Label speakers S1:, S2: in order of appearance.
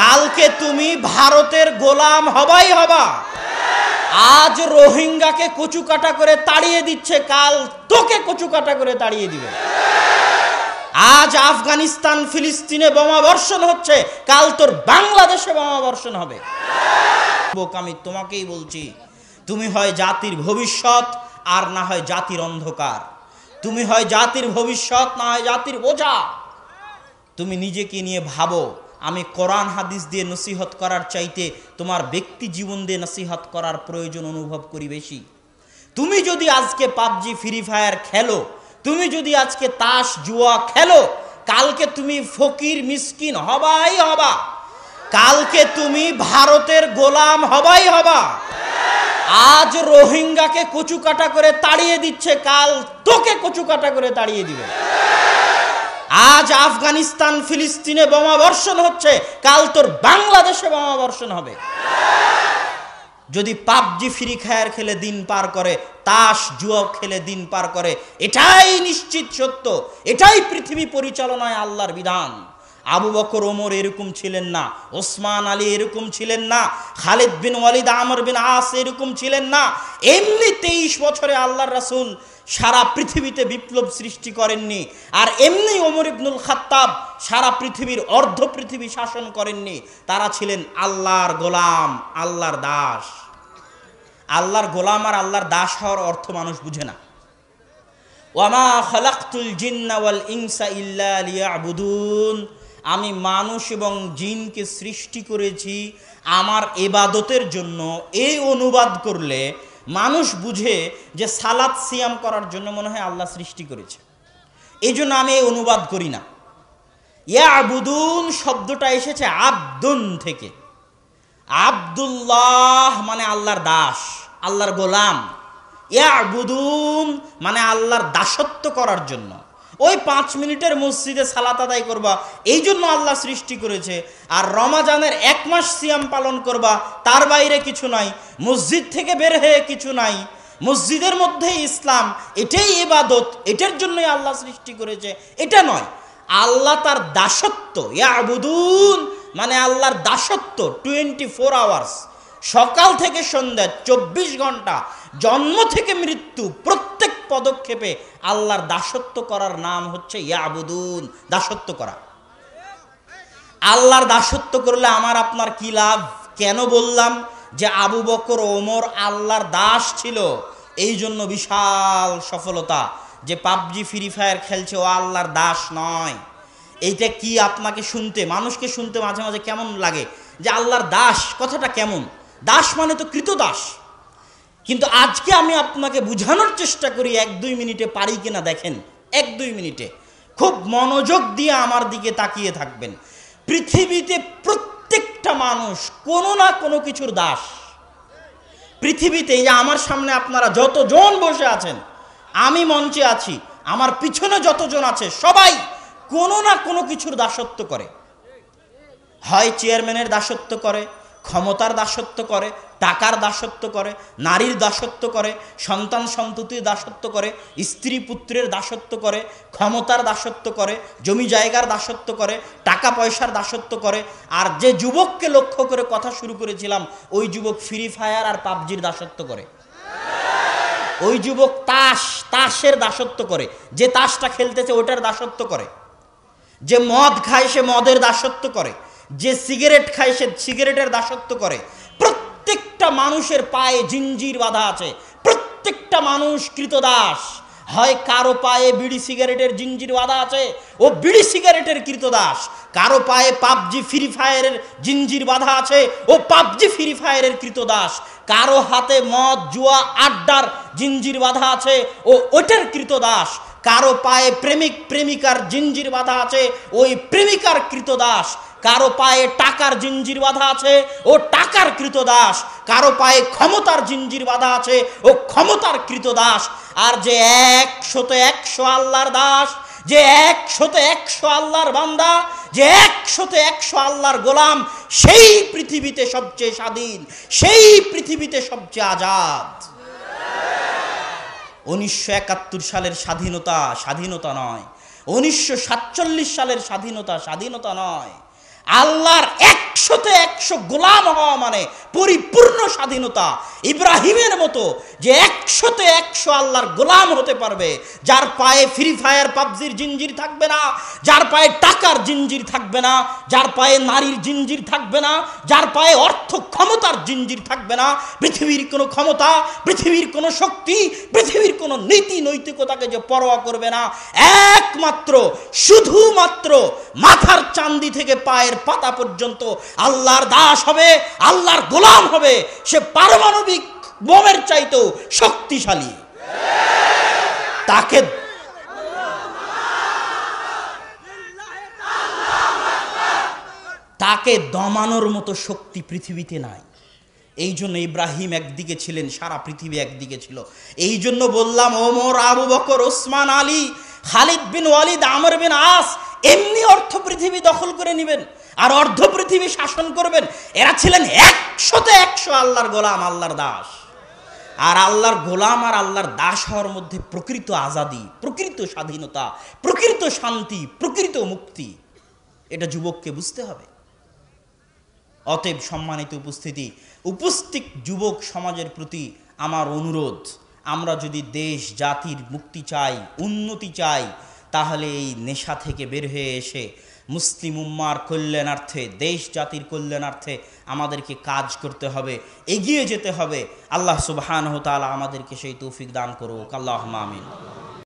S1: কালকে তুমি ভারতের গোলাম হবাই হবা। আজ রোহিঙ্গাকে কচুকাটা করে তাড়িয়ে দিচ্ছে, কাল তোকে কচুকাটা করে তাড়িয়ে দিবে। আজ আফগানিস্তান ফিলিস্তিনে বোমা বর্ষণ হচ্ছে, কাল তোর বাংলাদেশে বোমা বর্ষণ হবে। আমি তোমাকেই বলছি, তুমি হয় জাতির ভবিষ্যৎ আর না হয় জাতির অন্ধকার। তুমি হয় জাতির ভবিষ্যৎ না হয় জাতির বোঝা। তুমি নিজেকে নিয়ে ভাবো, আমি কোরআন হাদিস দিয়ে নসিহত করার চাইতে তোমার ব্যক্তি জীবন দিয়ে নসিহত করার প্রয়োজন অনুভব করি বেশি। তুমি যদি আজকে পাবজি ফ্রি ফায়ার খেলো, তুমি যদি আজকে তাস জুয়া খেলো, কালকে তুমি ফকির মিসকিন হবাই হবা। কালকে তুমি ভারতের গোলাম হবাই হবা। আজ রোহিঙ্গাকে কচুকাটা করে তাড়িয়ে দিচ্ছে, কাল তোকে কচুকাটা করে তাড়িয়ে দিবে। আজ আফগানিস্তান ফিলিস্তিনে বোমা বর্ষণ হচ্ছে, কাল তোর বাংলাদেশে বোমা বর্ষণ হবে। যদি পাবজি ফ্রি ফায়ার খেলে দিন পার করে, তাস জুয়া খেলে দিন পার করে, এটাই নিশ্চিত সত্য, এটাই পৃথিবী পরিচালনায় আল্লাহর বিধান। আবু বকর ওমর এরকম ছিলেন না, ওসমান আলী এরকম ছিলেন না, খালিদ বিন ওয়ালিদ আমর বিন আস এরকম ছিলেন না। এমনি 23 বছরে আল্লাহর রাসূল সারা পৃথিবীতে বিপ্লব সৃষ্টি করেননি। আর এমনি ওমর ইবনুল খাত্তাব সারা পৃথিবীর অর্ধ পৃথিবী শাসন করেননি। তারা ছিলেন আল্লাহর গোলাম, আল্লাহর দাস। আল্লাহর গোলাম আর আল্লাহর দাস হওয়ার অর্থ মানুষ বুঝে না। ওয়ামা খালাকতুল জিন্না ওয়াল ইনসা ইল্লা লিয়াবুদুন, আমি মানুষ এবং জিনকে সৃষ্টি করেছি আমার ইবাদতের জন্য। এই অনুবাদ করলে মানুষ বুঝে যে সালাত সিয়াম করার জন্য মনে হয় আল্লাহ সৃষ্টি করেছে, এই জন্য আমি এই অনুবাদ করি না। ইয়াবুদুন শব্দটা এসেছে আব্দুন থেকে। আব্দুল্লাহ মানে আল্লাহর দাস, আল্লাহর গোলাম। ইয়াবুদুন মানে আল্লাহর দাসত্ব করার জন্য। ওই 5 মিনিটের মসজিদে সালাত আদায় করবা, এই জন্য আল্লাহ সৃষ্টি করেছে। আর রমাজানের 1 মাস সিয়াম পালন করবা, তার বাইরে কিছু নাই। মসজিদ থেকে বের হয়ে কিছু নাই, মসজিদের মধ্যেই ইসলাম, এটাই ইবাদত, এটার জন্যই আল্লাহ সৃষ্টি করেছে, এটা নয়। আল্লাহ তার দাসত্ব, ইয়াবুদুন মানে আল্লাহর দাসত্ব 24 আওয়ার্স, সকাল থেকে সন্ধ্যা 24 ঘন্টা, জন্ম থেকে মৃত্যু, প্রত্যেক পদক্ষেপে আল্লাহর দাসত্ব করার নাম হচ্ছে ইয়াবুদুন, দাসত্ব করা। আল্লাহর দাসত্ব করলে আমার আপনার কি লাভ? কেন বললাম যে আবু বকর ওমর আল্লাহর দাস ছিল? এই জন্য বিশাল সফলতা। যে পাবজি ফ্রি ফায়ার খেলছে ও আল্লাহর দাস নয়। এইটা কি আপনাকে শুনতে, মানুষকে শুনতে মাঝে মাঝে কেমন লাগে যে আল্লাহর দাস কথাটা কেমন? দাস মানে তো কৃতদাস। কিন্তু আজকে আমি আপনাকে বুঝানোর চেষ্টা করি, 1-2 মিনিটে পারি কিনা দেখেন। 1-2 মিনিটে খুব মনোযোগ দিয়ে আমার দিকে তাকিয়ে থাকবেন। পৃথিবীতে প্রত্যেকটা মানুষ কোনো না কোনো কিছুর দাস। পৃথিবীতে এই যে আমার সামনে আপনারা যতজন বসে আছেন, আমি মঞ্চে আছি, আমার পিছনে যতজন আছে, সবাই কোনো না কোনো কিছুর দাসত্ব করে। হয় চেয়ারম্যানের দাসত্ব করে, ক্ষমতার দাসত্ব করে, টাকার দাসত্ব করে, নারীর দাসত্ব করে, সন্তান সন্ততির দাসত্ব করে, স্ত্রী পুত্রের দাসত্ব করে, ক্ষমতার দাসত্ব করে, জমি জায়গার দাসত্ব করে, টাকা পয়সার দাসত্ব করে। আর যে যুবককে লক্ষ্য করে কথা শুরু করেছিলাম, ওই যুবক ফ্রি ফায়ার আর পাবজির দাসত্ব করে। ওই যুবক তাসের দাসত্ব করে, যে তাসটা খেলতেছে ওটার দাসত্ব করে। যে মদ খায় সে মদের দাসত্ব করে, যে সিগারেট খায় সে সিগারেটের দাসত্ব করে। প্রত্যেকটা মানুষের পায়ে জিঞ্জির বাঁধা আছে, প্রত্যেকটা মানুষ কৃতদাস। হয় কারো পায়ে বিড়ি সিগারেটের জিঞ্জির বাঁধা আছে, ও বিড়ি সিগারেটের কৃতদাস। কারো পায়ে পাবজি ফ্রি ফায়ারের জিঞ্জির বাঁধা আছে, ও পাবজি ফ্রি ফায়ারের কৃতদাস। কারো হাতে মদ জুয়া আড্ডার জিঞ্জির বাঁধা আছে, ও ওটার কৃতদাস। কারো পায়ে প্রেমিক প্রেমিকার জিঞ্জির বাঁধা আছে, ওই প্রেমিকার কৃতদাস। কারো পায়ে টাকার জিঞ্জির বাঁধা আছে, ও টাকার কৃতদাস। কারো পায়ে ক্ষমতার জিঞ্জির বাঁধা আছে, ও ক্ষমতার কৃতদাস। আর যে 100 আল্লাহর দাস, যে 100 আল্লাহর বান্দা, যে 100 আল্লাহর গোলাম, সেই পৃথিবীতে সবচেয়ে স্বাধীন, সেই পৃথিবীতে সবচেয়ে আজাদ। 1971 সালের স্বাধীনতা স্বাধীনতা নয়, 1947 সালের স্বাধীনতা স্বাধীনতা নয়। আল্লাহর 100-তে 100 গোলাম হওয়া মানে পরিপূর্ণ স্বাধীনতা। ইব্রাহিমের মতো যে 100-তে 100 আল্লাহর গোলাম হতে পারবে, যার পায়ে ফ্রি ফায়ার পাবজির জিঞ্জির থাকবে না, যার পায়ে টাকার জিঞ্জির থাকবে না, যার পায়ে নারীর জিঞ্জির থাকবে না, যার পায়ে অর্থ ক্ষমতার জিঞ্জির থাকবে না, পৃথিবীর কোনো ক্ষমতা, পৃথিবীর কোনো শক্তি, পৃথিবীর কোনো নীতি নৈতিকতাকে যে পরোয়া করবে না, একমাত্র শুধুমাত্র মাথার চান্দি থেকে পায়ের পাতা পর্যন্ত আল্লাহর দাস হবে, আল্লাহর গোলাম হবে, সে পারমাণবিক বোমের চাইতেও শক্তিশালী। তাকে দমানোর মতো শক্তি পৃথিবীতে নাই। এই জন্য ইব্রাহিম একদিকে ছিলেন, সারা পৃথিবী একদিকে ছিল। এই জন্য বললাম ওমর, আবু বকর, ওসমান, আলী, খালিদ বিন ওয়ালিদ, আমর বিন আস এমনি অর্ধ পৃথিবী দখল করে নেবেন আর অর্ধ পৃথিবী শাসন করবেন। এরা ছিলেন 100-তে 100 আল্লাহর গোলাম, আল্লাহর দাস। আর আল্লাহর গোলাম আর আল্লাহর দাস হওয়ার মধ্যে প্রকৃত আজাদি, প্রকৃত স্বাধীনতা, প্রকৃত শান্তি, প্রকৃত মুক্তি, এটা যুবককে বুঝতে হবে। অতএব সম্মানিত উপস্থিতি, উপস্থিত যুবক সমাজের প্রতি আমার অনুরোধ, আমরা যদি দেশ জাতির মুক্তি চাই, উন্নতি চাই, তাহলে এই নেশা থেকে বের হয়ে এসে মুসলিম উম্মার কল্যাণার্থে, দেশ জাতির কল্যাণার্থে আমাদেরকে কাজ করতে হবে, এগিয়ে যেতে হবে। আল্লাহ সুবহানাহু ওয়া তাআলা আমাদেরকে সেই তৌফিক দান করুক। আল্লাহুম্মা আমিন।